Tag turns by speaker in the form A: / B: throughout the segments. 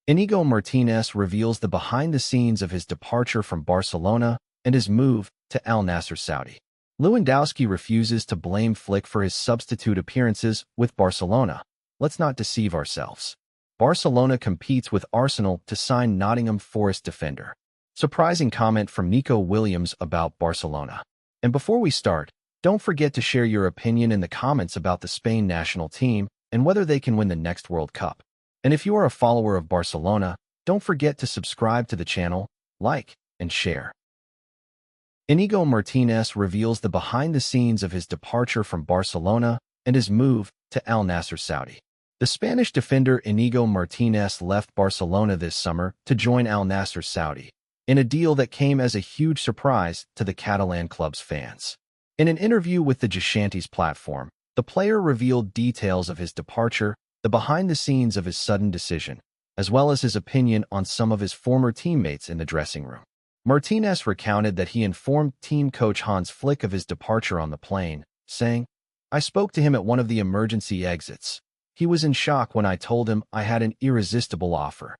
A: Inigo Martinez reveals the behind-the-scenes of his departure from Barcelona and his move to Al Nassr Saudi. Lewandowski refuses to blame Flick for his substitute appearances with Barcelona. Let's not deceive ourselves. Barcelona competes with Arsenal to sign Nottingham Forest defender. Surprising comment from Nico Williams about Barcelona. And before we start, don't forget to share your opinion in the comments about the Spain national team and whether they can win the next World Cup. And if you are a follower of Barcelona, don't forget to subscribe to the channel, like, and share. Inigo Martinez reveals the behind-the-scenes of his departure from Barcelona and his move to Al Nassr Saudi. The Spanish defender Inigo Martinez left Barcelona this summer to join Al Nassr Saudi, in a deal that came as a huge surprise to the Catalan club's fans. In an interview with the Gshantis platform, the player revealed details of his departure, the behind-the-scenes of his sudden decision, as well as his opinion on some of his former teammates in the dressing room. Martinez recounted that he informed team coach Hans Flick of his departure on the plane, saying, "I spoke to him at one of the emergency exits. He was in shock when I told him I had an irresistible offer."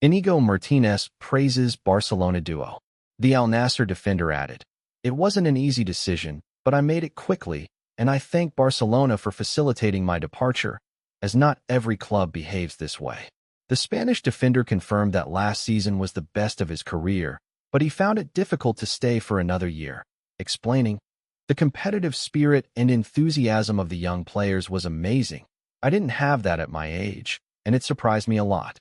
A: Inigo Martinez praises Barcelona duo. The Al Nassr defender added, "It wasn't an easy decision, but I made it quickly, and I thank Barcelona for facilitating my departure, as not every club behaves this way." The Spanish defender confirmed that last season was the best of his career, but he found it difficult to stay for another year, explaining, "The competitive spirit and enthusiasm of the young players was amazing. I didn't have that at my age, and it surprised me a lot."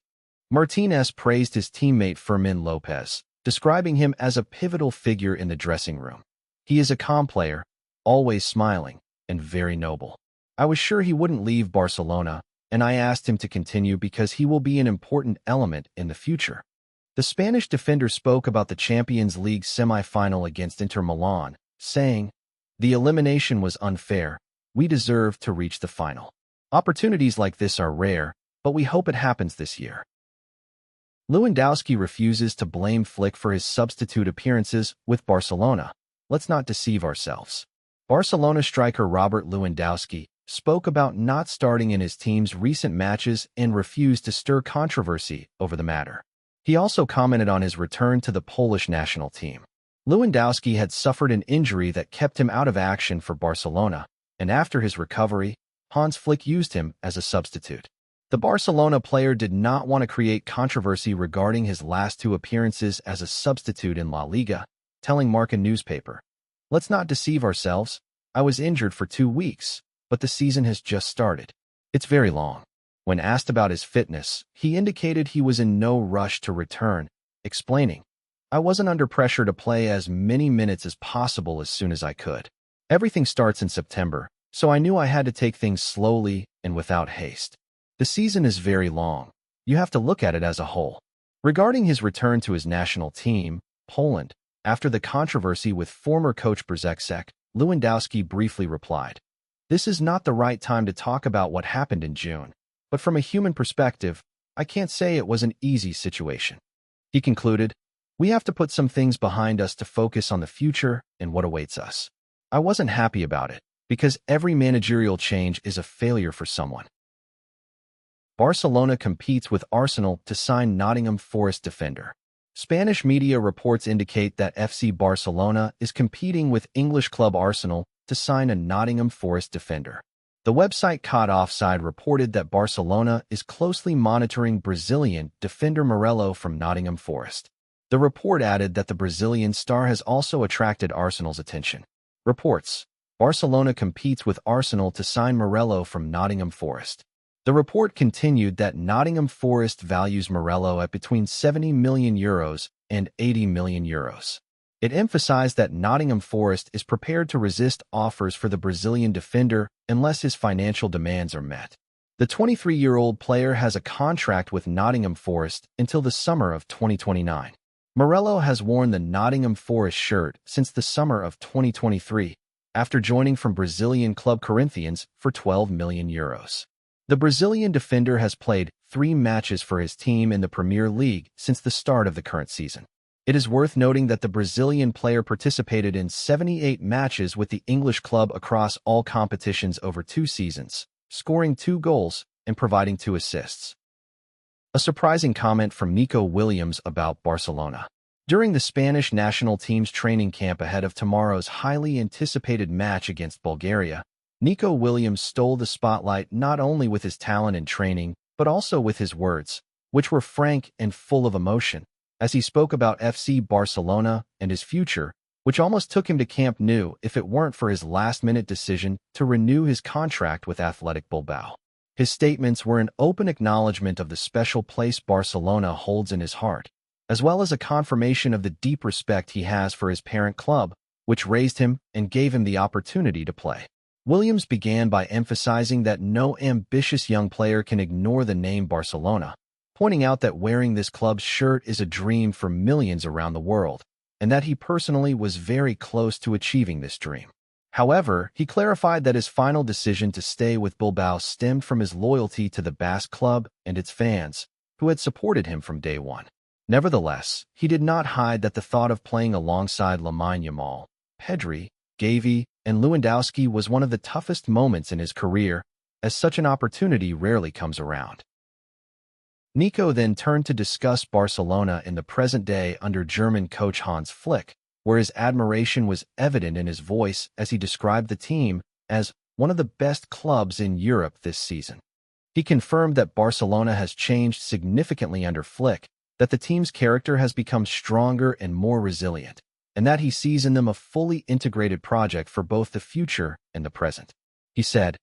A: Martinez praised his teammate Fermin Lopez, describing him as a pivotal figure in the dressing room. "He is a calm player, always smiling, and very noble. I was sure he wouldn't leave Barcelona, and I asked him to continue because he will be an important element in the future." The Spanish defender spoke about the Champions League semi-final against Inter Milan, saying, "The elimination was unfair. We deserved to reach the final. Opportunities like this are rare, but we hope it happens this year." Lewandowski refuses to blame Flick for his substitute appearances with Barcelona. Let's not deceive ourselves. Barcelona striker Robert Lewandowski spoke about not starting in his team's recent matches and refused to stir controversy over the matter. He also commented on his return to the Polish national team. Lewandowski had suffered an injury that kept him out of action for Barcelona, and after his recovery, Hans Flick used him as a substitute. The Barcelona player did not want to create controversy regarding his last two appearances as a substitute in La Liga, telling Marca newspaper, "Let's not deceive ourselves. I was injured for 2 weeks, but the season has just started. It's very long." When asked about his fitness, he indicated he was in no rush to return, explaining, "I wasn't under pressure to play as many minutes as possible as soon as I could. Everything starts in September, so I knew I had to take things slowly and without haste. The season is very long. You have to look at it as a whole." Regarding his return to his national team, Poland, after the controversy with former coach Brzezek, Lewandowski briefly replied, "This is not the right time to talk about what happened in June. But from a human perspective, I can't say it was an easy situation." He concluded, "We have to put some things behind us to focus on the future and what awaits us. I wasn't happy about it, because every managerial change is a failure for someone." Barcelona competes with Arsenal to sign Nottingham Forest defender. Spanish media reports indicate that FC Barcelona is competing with English club Arsenal to sign a Nottingham Forest defender. The website Caught Offside reported that Barcelona is closely monitoring Brazilian defender Morello from Nottingham Forest. The report added that the Brazilian star has also attracted Arsenal's attention. Reports: Barcelona competes with Arsenal to sign Morello from Nottingham Forest. The report continued that Nottingham Forest values Morello at between €70 million and €80 million. It emphasized that Nottingham Forest is prepared to resist offers for the Brazilian defender unless his financial demands are met. The 23-year-old player has a contract with Nottingham Forest until the summer of 2029. Morello has worn the Nottingham Forest shirt since the summer of 2023, after joining from Brazilian club Corinthians for €12 million. The Brazilian defender has played 3 matches for his team in the Premier League since the start of the current season. It is worth noting that the Brazilian player participated in 78 matches with the English club across all competitions over 2 seasons, scoring 2 goals and providing 2 assists. A surprising comment from Nico Williams about Barcelona. During the Spanish national team's training camp ahead of tomorrow's highly anticipated match against Bulgaria, Nico Williams stole the spotlight not only with his talent and training, but also with his words, which were frank and full of emotion, as he spoke about FC Barcelona and his future, which almost took him to Camp Nou if it weren't for his last-minute decision to renew his contract with Athletic Bilbao. His statements were an open acknowledgement of the special place Barcelona holds in his heart, as well as a confirmation of the deep respect he has for his parent club, which raised him and gave him the opportunity to play. Williams began by emphasizing that no ambitious young player can ignore the name Barcelona, pointing out that wearing this club's shirt is a dream for millions around the world, and that he personally was very close to achieving this dream. However, he clarified that his final decision to stay with Bilbao stemmed from his loyalty to the Basque club and its fans, who had supported him from day one. Nevertheless, he did not hide that the thought of playing alongside Lamine Yamal, Pedri, Gavi, and Lewandowski was one of the toughest moments in his career, as such an opportunity rarely comes around. Nico then turned to discuss Barcelona in the present day under German coach Hans Flick, where his admiration was evident in his voice as he described the team as one of the best clubs in Europe this season. He confirmed that Barcelona has changed significantly under Flick, that the team's character has become stronger and more resilient, and that he sees in them a fully integrated project for both the future and the present. He said,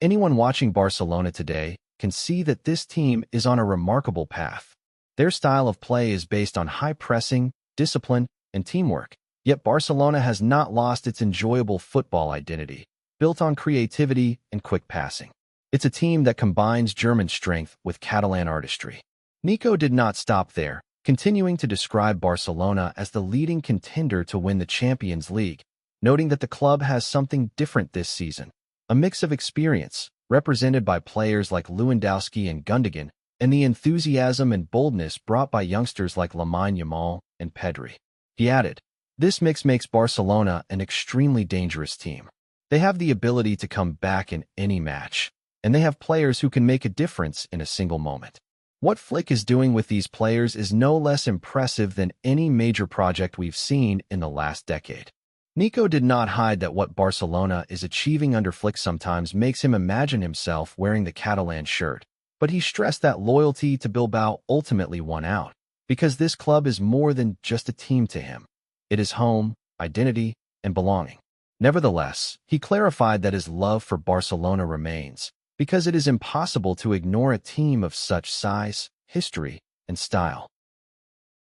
A: "Anyone watching Barcelona today can see that this team is on a remarkable path. Their style of play is based on high pressing, discipline, and teamwork. Yet Barcelona has not lost its enjoyable football identity, built on creativity and quick passing. It's a team that combines German strength with Catalan artistry." Nico did not stop there, continuing to describe Barcelona as the leading contender to win the Champions League, noting that the club has something different this season, a mix of experience, represented by players like Lewandowski and Gundogan, and the enthusiasm and boldness brought by youngsters like Lamine Yamal and Pedri. He added, "This mix makes Barcelona an extremely dangerous team. They have the ability to come back in any match, and they have players who can make a difference in a single moment. What Flick is doing with these players is no less impressive than any major project we've seen in the last decade." Nico did not hide that what Barcelona is achieving under Flick sometimes makes him imagine himself wearing the Catalan shirt, but he stressed that loyalty to Bilbao ultimately won out, because this club is more than just a team to him. It is home, identity, and belonging. Nevertheless, he clarified that his love for Barcelona remains, because it is impossible to ignore a team of such size, history, and style.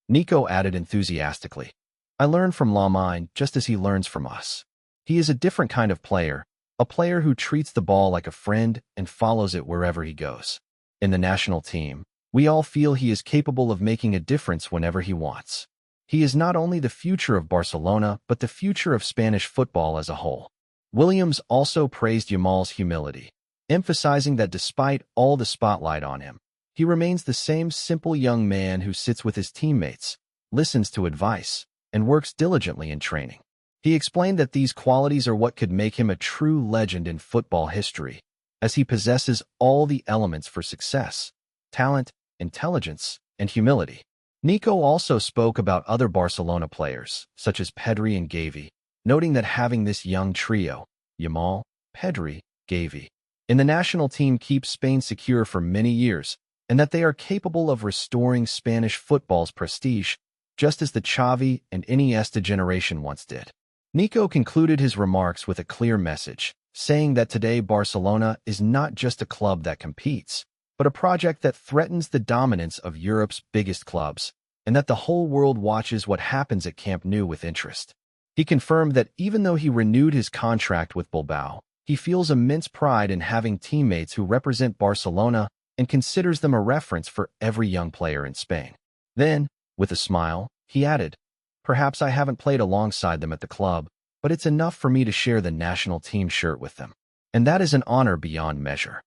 A: Nico added enthusiastically, "I learn from Lamine just as he learns from us. He is a different kind of player, a player who treats the ball like a friend and follows it wherever he goes. In the national team, we all feel he is capable of making a difference whenever he wants. He is not only the future of Barcelona, but the future of Spanish football as a whole." Williams also praised Yamal's humility, emphasizing that despite all the spotlight on him, he remains the same simple young man who sits with his teammates, listens to advice, and works diligently in training. He explained that these qualities are what could make him a true legend in football history, as he possesses all the elements for success: talent, intelligence, and humility. Nico also spoke about other Barcelona players, such as Pedri and Gavi, noting that having this young trio, Yamal, Pedri, Gavi, in the national team keeps Spain secure for many years, and that they are capable of restoring Spanish football's prestige, just as the Xavi and Iniesta generation once did. Nico concluded his remarks with a clear message, saying that today Barcelona is not just a club that competes, but a project that threatens the dominance of Europe's biggest clubs, and that the whole world watches what happens at Camp Nou with interest. He confirmed that even though he renewed his contract with Bilbao, he feels immense pride in having teammates who represent Barcelona and considers them a reference for every young player in Spain. Then, with a smile, he added, "Perhaps I haven't played alongside them at the club, but it's enough for me to share the national team shirt with them. And that is an honor beyond measure."